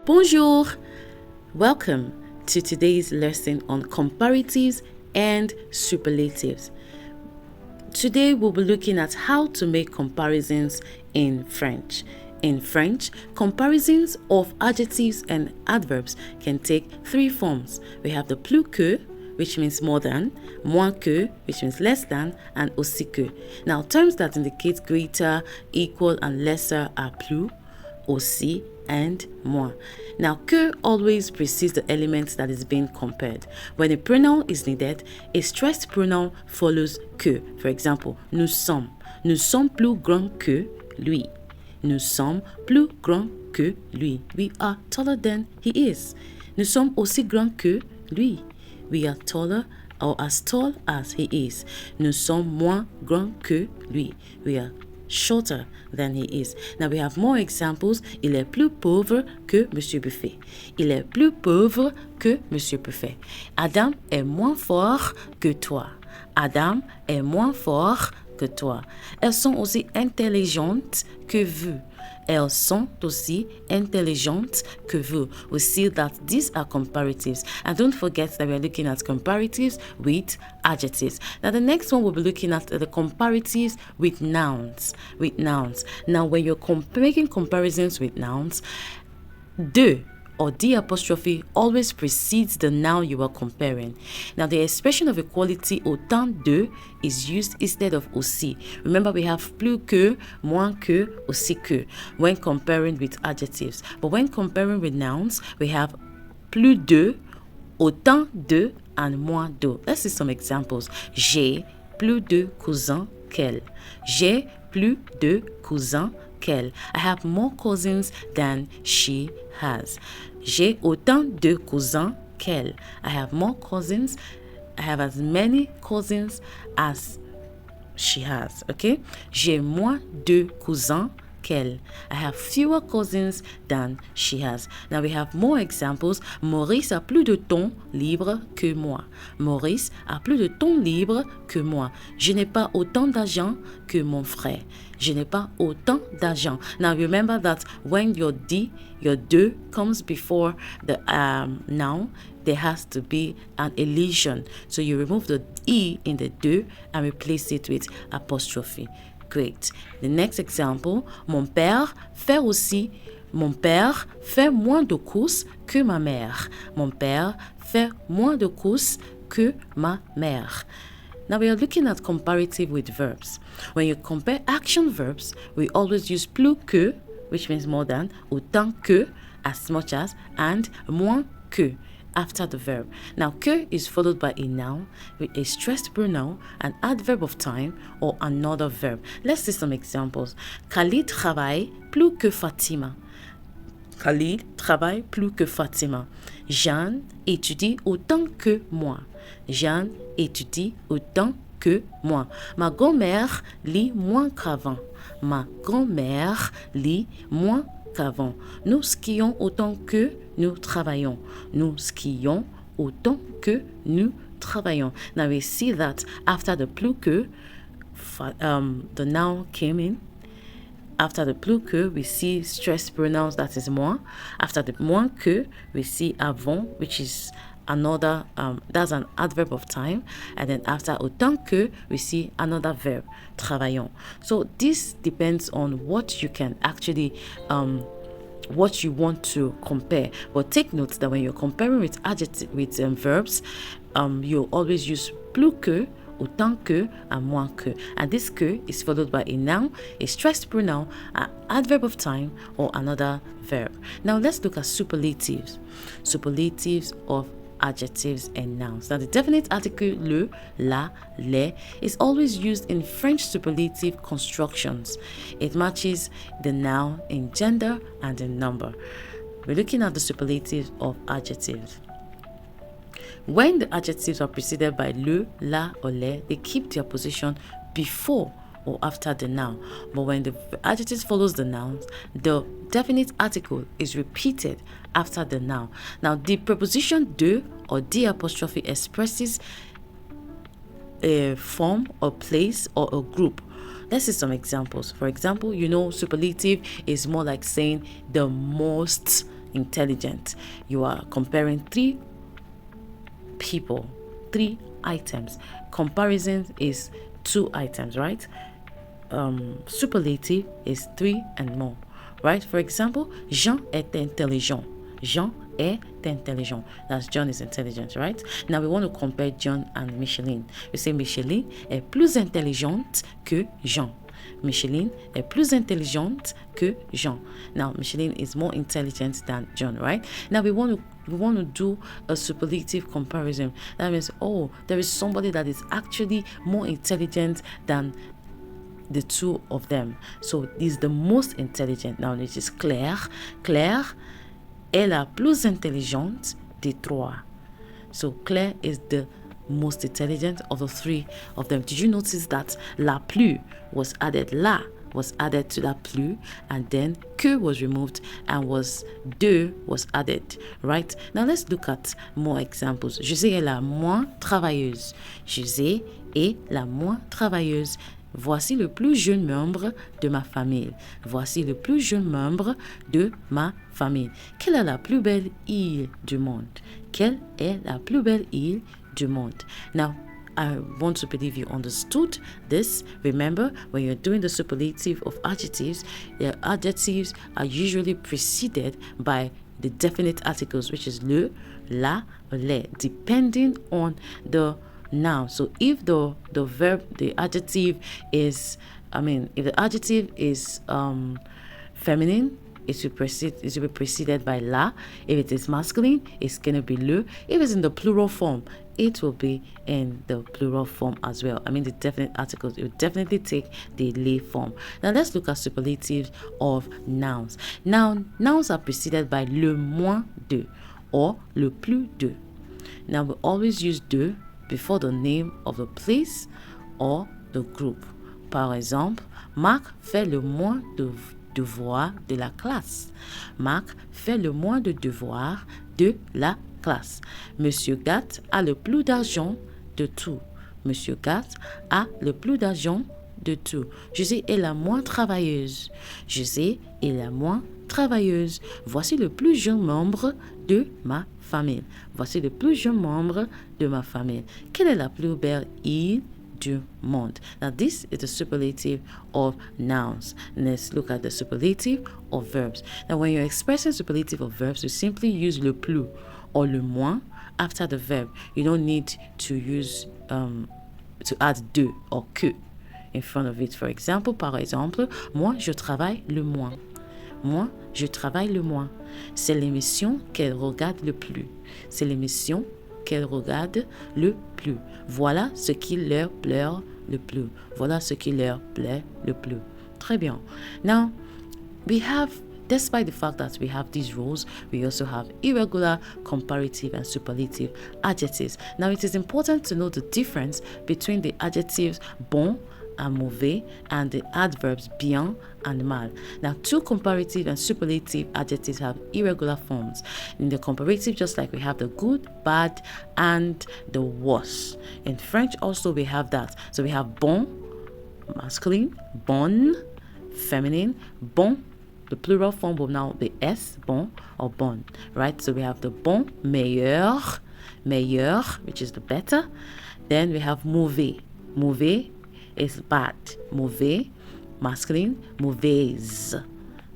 Bonjour! Welcome to today's lesson on comparatives and superlatives. Today we'll be looking at how to make comparisons in French. In French, comparisons of adjectives and adverbs can take three forms. We have the plus que, which means more than, moins que, which means less than, and aussi que. Now, terms that indicate greater, equal, and lesser are plus, aussi, and moins. Now, que always precedes the element that is being compared. When a pronoun is needed, a stressed pronoun follows que. For example, nous sommes plus grands que lui. Nous sommes plus grands que lui. We are taller than he is. Nous sommes aussi grands que lui. We are taller or as tall as he is. Nous sommes moins grands que lui. We are shorter than he is. Now we have more examples. Il est plus pauvre que Monsieur Buffet. Il est plus pauvre que Monsieur Buffet. Adam est moins fort que toi. Adam est moins fort que toi. Elles sont aussi intelligentes que vous. Elles sont aussi intelligentes que vous. We see that these are comparatives. And don't forget that we are looking at comparatives with adjectives. Now the next one we'll be looking at the comparatives with nouns. Now when you're making comparisons with nouns, de or the apostrophe always precedes the noun you are comparing. Now, the expression of equality autant de is used instead of aussi. Remember, we have plus que, moins que, aussi que when comparing with adjectives. But when comparing with nouns, we have plus de, autant de, and moins de. Let's see some examples. J'ai plus de cousins qu'elle. J'ai plus de cousins qu'elle. I have more cousins than she has. J'ai autant de cousins qu'elle. I have more cousins. I have as many cousins as she has. Okay? J'ai moins de cousins qu'elle. I have fewer cousins than she has. Now we have more examples. Maurice a plus de temps libre que moi. Maurice a plus de temps libre que moi. Je n'ai pas autant d'argent que mon frère. Je n'ai pas autant d'argent. Now remember that when your de comes before the noun, there has to be an elision. So you remove the e in the de and replace it with apostrophe. Great. The next example, mon père fait moins de courses que ma mère. Mon père fait moins de courses que ma mère. Now we are looking at comparative with verbs. When you compare action verbs, we always use plus que, which means more than, autant que, as much as, and moins que after the verb. Now, que is followed by a noun with a stressed pronoun, an adverb of time, or another verb. Let's see some examples. Khalid travaille plus que Fatima. Khalid travaille plus que Fatima. Jeanne étudie autant que moi. Jeanne étudie autant que moi. Ma grand-mère lit moins qu'avant. Ma grand-mère lit moins qu'avant. Nous skions autant que nous travaillons. Nous skions autant que nous travaillons. Now we see that after the plus que, the noun came in. After the plus que, we see stressed pronouns, that is moins. After the moins que, we see avant, which is another, that's an adverb of time. And then after autant que, we see another verb, travaillons. So this depends on what you can actually, what you want to compare. But take note that when you're comparing with adjectives, with verbs, you always use plus que, autant que, and moins que. And this que is followed by a noun, a stressed pronoun, an adverb of time, or another verb. Now let's look at superlatives. Superlatives of adjectives and nouns. Now the definite article le, la, les is always used in French superlative constructions. It matches the noun in gender and in number. We're looking at the superlatives of adjectives. When the adjectives are preceded by le, la, or les, they keep their position before or after the noun. But when the adjective follows the nouns, the definite article is repeated after the noun. Now, the preposition de or the apostrophe expresses a form or place or a group. Let's see some examples. For example, superlative is more like saying the most intelligent. You are comparing three people, three items. Comparison is two items, right? Superlative is three and more, right? For example, Jean est intelligent. Jean est intelligent. That's John is intelligent, right? Now we want to compare John and Micheline. We say Micheline est plus intelligente que Jean. Micheline est plus intelligente que Jean. Now Micheline is more intelligent than John, right? Now we want to do a superlative comparison. That means, oh, there is somebody that is actually more intelligent than the two of them. So this is the most intelligent. Now it is Claire. Claire est la plus intelligente des trois. So Claire is the most intelligent of the three of them. Did you notice that la plus was added? La was added to la plus, and then que was removed and was de was added, right? Now let's look at more examples. José est la moins travailleuse. José est la moins travailleuse. Voici le plus jeune membre de ma famille. Voici le plus jeune membre de ma famille. Quelle est la plus belle île du monde? Quelle est la plus belle île du monde? Now, I want to believe you understood this. Remember, when you're doing the superlative of adjectives, the adjectives are usually preceded by the definite articles, which is le, la, les, depending on the noun. So if the verb, the adjective is, if the adjective is feminine, it will be preceded by la. If it is masculine, it's gonna be le. If it's in the plural form, it will be in the plural form as well. The definite articles, it will definitely take the les form. Now let's look at superlatives of nouns. Now, nouns are preceded by le moins de or le plus de. Now we always use de before the name of the place or the group. Par exemple, Marc fait le moins de devoirs de la classe. Marc fait le moins de devoirs de la classe. Monsieur Gatt a le plus d'argent de tout. Monsieur Gatt a le plus d'argent de tout. José est la moins travailleuse. José est la moins travailleuse. Voici le plus jeune membre de ma famille. Voici le plus jeune membre de ma famille. Quelle est la plus belle île du monde? Now this is the superlative of nouns. Let's look at the superlative of verbs. Now when you're expressing superlative of verbs, you simply use le plus or le moins after the verb. You don't need to use to add de or que in front of it. For example, par exemple, moi je travaille le moins. Moi, je travaille le moins. C'est l'émission qu'elle regarde le plus. C'est l'émission qu'elle regarde le plus. Voilà ce qui leur plaît le plus. Voilà ce qui leur plaît le plus. Très bien. Now, we have, despite the fact that we have these rules, we also have irregular, comparative, and superlative adjectives. Now, it is important to know the difference between the adjectives bon and mauvais and the adverbs bien and mal. Now, two comparative and superlative adjectives have irregular forms. In the comparative, just like we have the good, bad, and the worse. In French, also we have that. So we have bon, masculine, bonne, feminine, bon. The plural form will now be s, bon or bonne, right? So we have the bon, meilleur, meilleur, which is the better. Then we have mauvais, mauvais is bad, mauvais, masculine, mauvaise,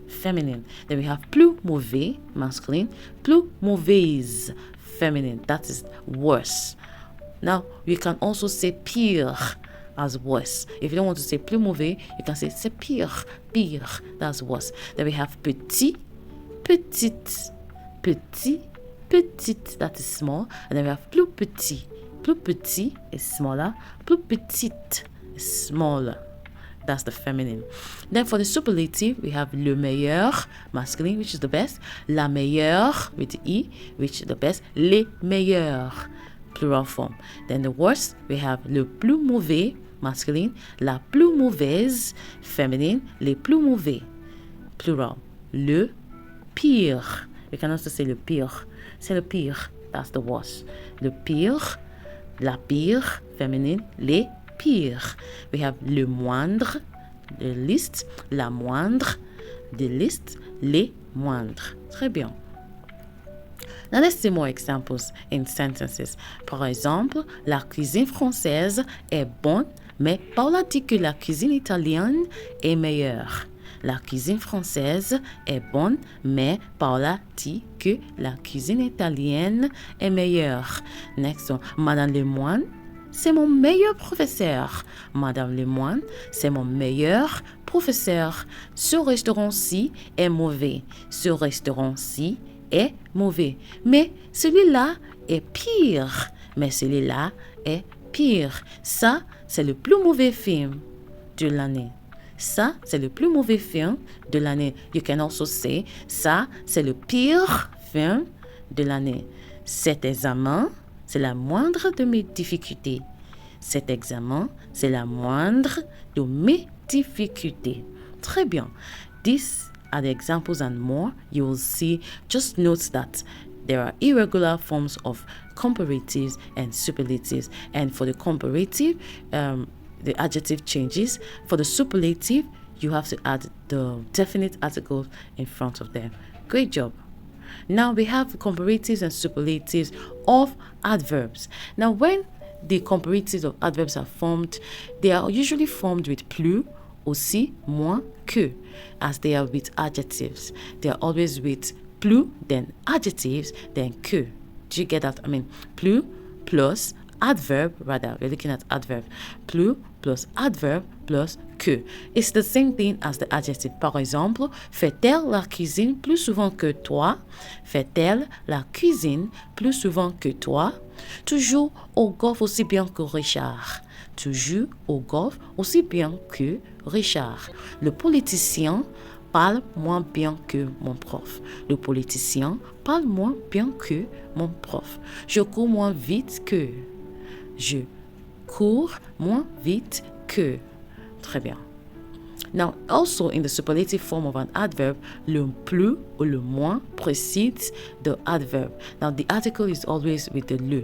feminine. Then we have plus mauvais, masculine, plus mauvaise, feminine. That is worse. Now we can also say pire as worse. If you don't want to say plus mauvais, you can say c'est pire, pire. That's worse. Then we have petit, petite, petit, petite. That is small. And then we have plus petit. Plus petit is smaller. Plus petite is smaller. That's the feminine. Then for the superlative, we have le meilleur, masculine, which is the best. La meilleure, with the E, which is the best. Les meilleurs, plural form. Then the worst, we have le plus mauvais, masculine. La plus mauvaise, feminine. Les plus mauvais, plural. Le pire. We can also say le pire. C'est le pire. That's the worst. Le pire, la pire, feminine. Les pire. We have le moindre, the least, la moindre, the least, les moindres. Très bien. Now let's see more examples in sentences. Par exemple, la cuisine française est bonne, mais Paula dit que la cuisine italienne est meilleure. La cuisine française est bonne, mais Paula dit que la cuisine italienne est meilleure. Next one, Madame Lemoine, c'est mon meilleur professeur. Madame Lemoine, c'est mon meilleur professeur. Ce restaurant-ci est mauvais. Ce restaurant-ci est mauvais. Mais celui-là est pire. Mais celui-là est pire. Ça, c'est le plus mauvais film de l'année. Ça, c'est le plus mauvais film de l'année. You can also say, ça, c'est le pire film de l'année. Cet examen, c'est la moindre de mes difficultés. Cet examen, c'est la moindre de mes difficultés. Très bien. These are the examples and more you will see. Just note that there are irregular forms of comparatives and superlatives. And for the comparative, the adjective changes. For the superlative, you have to add the definite article in front of them. Great job. Now we have comparatives and superlatives of adverbs. Now when the comparatives of adverbs are formed, they are usually formed with plus, aussi, moins, que, as they are with adjectives. They are always with plus, then adjectives, then que. Do you get that? I mean, plus, plus, adverb, rather, we're looking at adverb. Plus plus adverb plus que. It's the same thing as the adjective. Par exemple, fait-elle la cuisine plus souvent que toi? Fait-elle la cuisine plus souvent que toi? Toujours au golf aussi bien que Richard. Toujours au golf aussi bien que Richard. Le politicien parle moins bien que mon prof. Le politicien parle moins bien que mon prof. Je cours moins vite que. Je cours moins vite que. Très bien. Now, also in the superlative form of an adverb, le plus or le moins precedes the adverb. Now, the article is always with the le.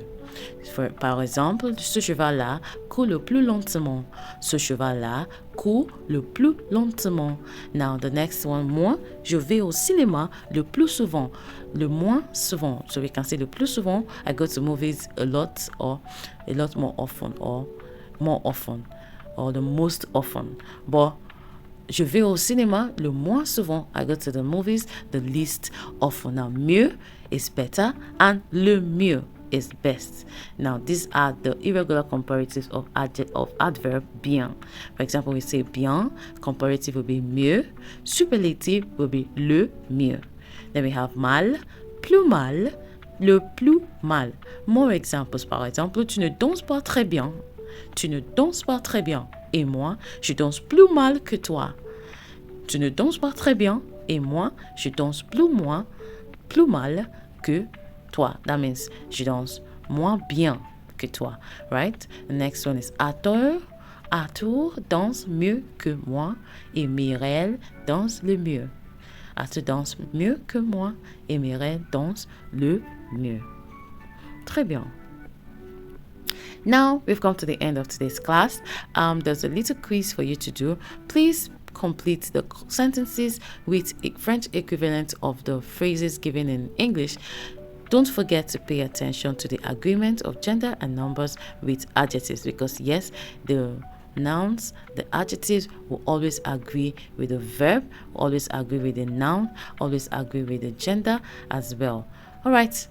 Par exemple, ce cheval-là court le plus lentement. Ce cheval-là court le plus lentement. Now, the next one, moi, je vais au cinéma le plus souvent. Le moins souvent. So we can say le plus souvent, I go to movies a lot or a lot more often or more often or the most often. But je vais au cinéma le moins souvent. I go to the movies the least often. Now, mieux is better and le mieux is best. Now, these are the irregular comparatives of adverb bien. For example, we say bien, comparative will be mieux, superlative will be le mieux. Then we have mal, plus mal, le plus mal. More examples, par exemple, tu ne danses pas très bien. Tu ne danses pas très bien. Et moi, je danse plus mal que toi. Tu ne danses pas très bien. Et moi, je danse plus mal que toi. That means je danse moins bien que toi. Right? The next one is Arthur. Arthur danse mieux que moi. Et Mireille danse le mieux. Arthur danse mieux que moi. Et Mireille danse le mieux. Très bien. Now, we've come to the end of today's class. There's a little quiz for you to do. Please complete the sentences with a French equivalent of the phrases given in English. Don't forget to pay attention to the agreement of gender and numbers with adjectives because, yes, the nouns, the adjectives will always agree with the verb, always agree with the noun, always agree with the gender as well. All right.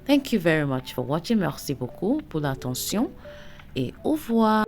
Thank you very much for watching. Merci beaucoup pour l'attention et au revoir.